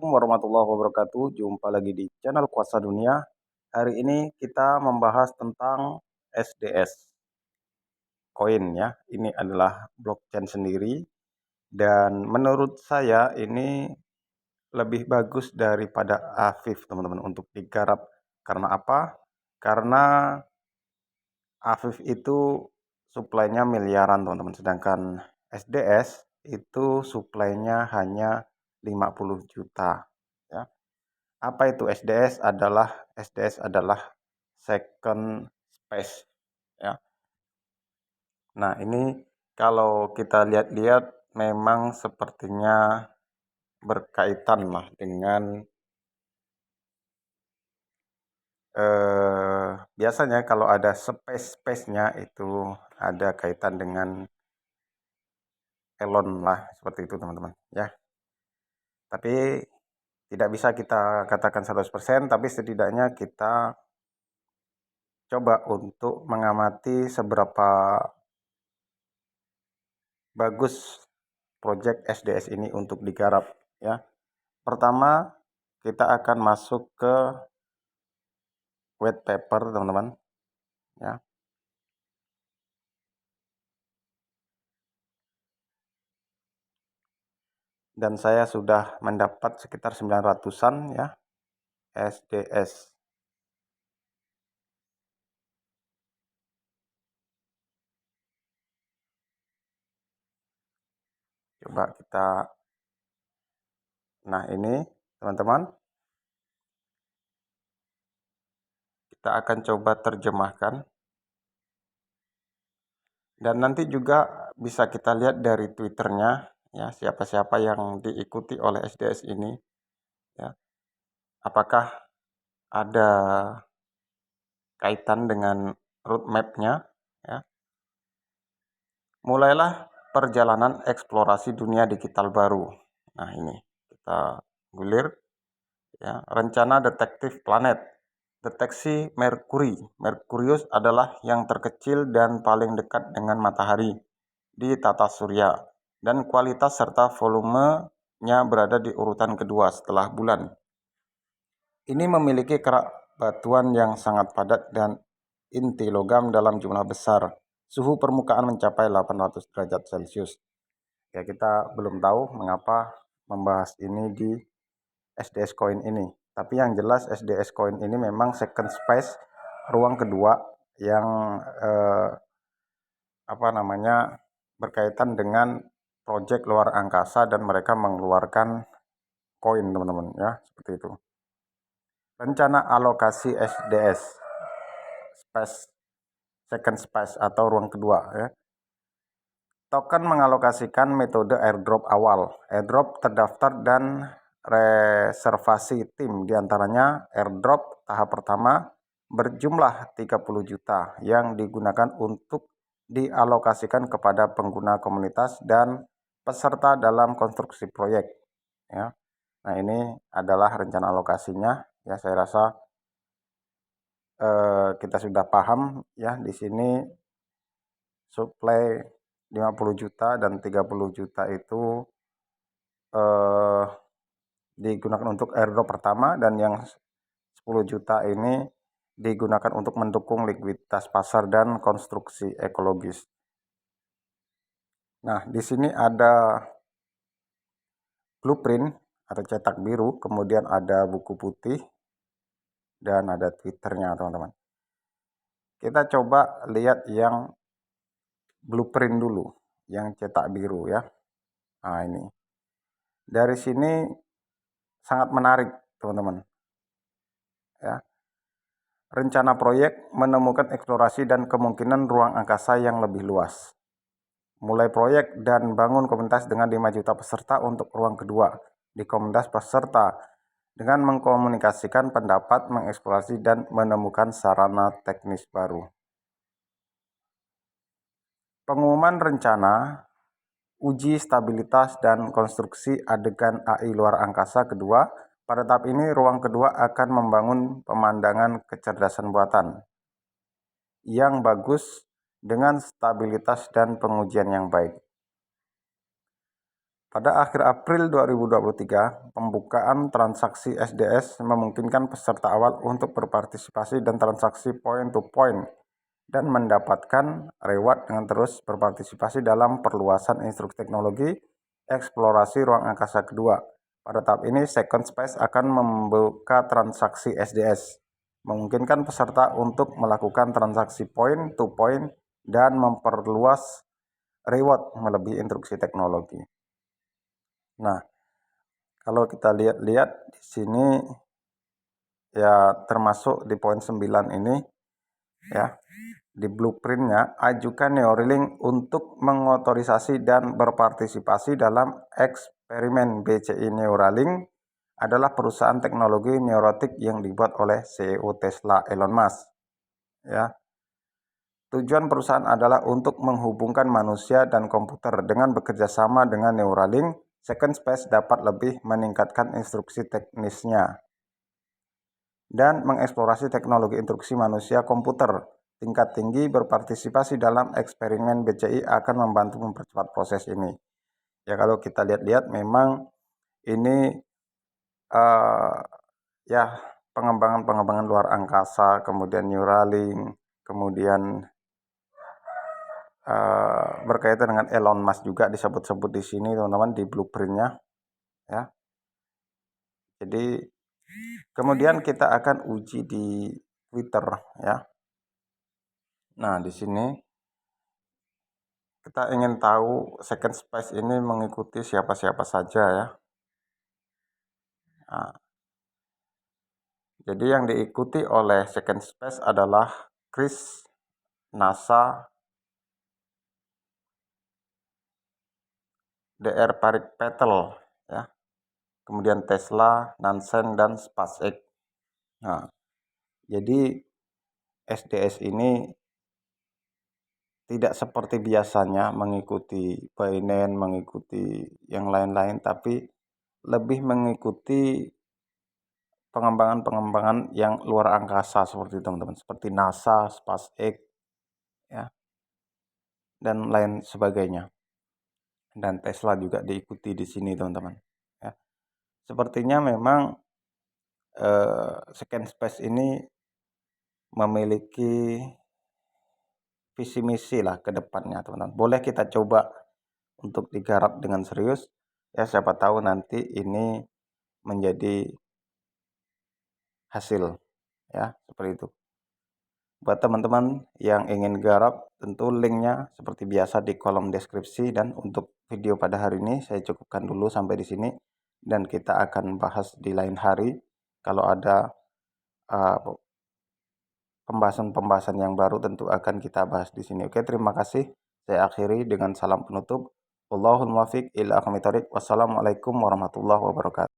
Assalamualaikum warahmatullahi wabarakatuh. Jumpa lagi di channel Kuasa Dunia. Hari ini kita membahas tentang SDS koin ya. Ini adalah blockchain sendiri dan menurut saya ini lebih bagus daripada AFIF teman-teman untuk digarap. Karena apa? Karena AFIF itu suplainya miliaran teman-teman, sedangkan SDS itu suplainya hanya 50 juta ya. Apa itu SDS? SDS adalah second space ya. Nah, ini kalau kita lihat-lihat memang sepertinya berkaitan lah dengan biasanya kalau ada space-nya itu ada kaitan dengan Elon lah, seperti itu teman-teman ya. Tapi tidak bisa kita katakan 100%, tapi setidaknya kita coba untuk mengamati seberapa bagus project SDS ini untuk digarap ya. Pertama, kita akan masuk ke white paper teman-teman ya. Dan saya sudah mendapat sekitar 900-an ya SDS. Coba kita, nah ini teman-teman, kita akan coba terjemahkan. Dan nanti juga bisa kita lihat dari Twitternya ya, siapa-siapa yang diikuti oleh SDS ini ya. Apakah ada kaitan dengan roadmap-nya ya. Mulailah perjalanan eksplorasi dunia digital baru. Nah, ini kita gulir ya, rencana detektif planet. Deteksi Merkuri. Merkurius adalah yang terkecil dan paling dekat dengan matahari di tata surya, dan kualitas serta volumenya berada di urutan kedua setelah bulan. Ini memiliki kerak batuan yang sangat padat dan inti logam dalam jumlah besar. Suhu permukaan mencapai 800 derajat Celcius. Ya, kita belum tahu mengapa membahas ini di SDS Coin ini. Tapi yang jelas SDS Coin ini memang second space, ruang kedua yang berkaitan dengan proyek luar angkasa dan mereka mengeluarkan koin teman-teman ya, seperti itu. Rencana alokasi SDS space second space atau ruang kedua ya. Token mengalokasikan metode airdrop awal. Airdrop terdaftar dan reservasi tim, diantaranya airdrop tahap pertama berjumlah 30 juta yang digunakan untuk dialokasikan kepada pengguna komunitas dan peserta dalam konstruksi proyek ya. Nah, ini adalah rencana alokasinya ya. Saya rasa kita sudah paham ya. Di sini supply 50 juta dan 30 juta itu digunakan untuk airdrop pertama, dan yang 10 juta ini digunakan untuk mendukung likuiditas pasar dan konstruksi ekologis. Nah, di sini ada blueprint atau cetak biru, kemudian ada buku putih, dan ada Twitternya teman-teman. Kita coba lihat yang blueprint dulu, yang cetak biru ya. Nah, ini. Dari sini sangat menarik teman-teman ya. Rencana proyek menemukan eksplorasi dan kemungkinan ruang angkasa yang lebih luas. Mulai proyek dan bangun komunitas dengan 5 juta peserta untuk ruang kedua. Di komunitas peserta dengan mengkomunikasikan pendapat, mengeksplorasi, dan menemukan sarana teknis baru. Pengumuman rencana uji stabilitas dan konstruksi adegan AI luar angkasa kedua. Pada tahap ini, ruang kedua akan membangun pemandangan kecerdasan buatan yang bagus dengan stabilitas dan pengujian yang baik. Pada akhir April 2023, pembukaan transaksi SDS memungkinkan peserta awal untuk berpartisipasi dan transaksi point-to-point dan mendapatkan reward dengan terus berpartisipasi dalam perluasan instruksi teknologi eksplorasi ruang angkasa kedua. Pada tahap ini, Second Space akan membuka transaksi SDS, memungkinkan peserta untuk melakukan transaksi point-to-point dan memperluas reward melebihi instruksi teknologi. Nah, kalau kita lihat-lihat di sini ya termasuk di poin 9 ini ya, di blueprintnya ajukan Neuralink untuk mengotorisasi dan berpartisipasi dalam eksperimen. BCI Neuralink adalah perusahaan teknologi neurotik yang dibuat oleh CEO Tesla Elon Musk. Ya. Tujuan perusahaan adalah untuk menghubungkan manusia dan komputer. Dengan bekerja sama dengan Neuralink, Second Space dapat lebih meningkatkan instruksi teknisnya dan mengeksplorasi teknologi instruksi manusia komputer. Tingkat tinggi berpartisipasi dalam eksperimen BCI akan membantu mempercepat proses ini. Ya kalau kita lihat-lihat memang ini ya pengembangan luar angkasa, kemudian Neuralink, kemudian berkaitan dengan Elon Musk juga disebut-sebut di sini teman-teman di blueprintnya ya. Jadi kemudian kita akan uji di Twitter ya. Nah di sini kita ingin tahu Second Space ini mengikuti siapa-siapa saja ya. Nah, jadi yang diikuti oleh Second Space adalah Chris, NASA, DR Parik Patel ya. Kemudian Tesla, Nansen dan SpaceX. Nah, jadi SDS ini tidak seperti biasanya mengikuti Binance, mengikuti yang lain-lain, tapi lebih mengikuti pengembangan yang luar angkasa seperti teman-teman, seperti NASA, SpaceX, ya, dan lain sebagainya. Dan Tesla juga diikuti di sini teman-teman. Ya. Sepertinya memang Second Space ini memiliki visi misi lah ke depannya teman-teman. Boleh kita coba untuk digarap dengan serius ya, siapa tahu nanti ini menjadi hasil ya, seperti itu. Buat teman-teman yang ingin garap, tentu linknya seperti biasa di kolom deskripsi. Dan untuk video pada hari ini saya cukupkan dulu sampai di sini, dan kita akan bahas di lain hari kalau ada pembahasan-pembahasan yang baru tentu akan kita bahas di sini. Oke, terima kasih. Saya akhiri dengan salam penutup. Wallahul muwaffiq ila aqwamit thoriq. Wassalamualaikum warahmatullahi wabarakatuh.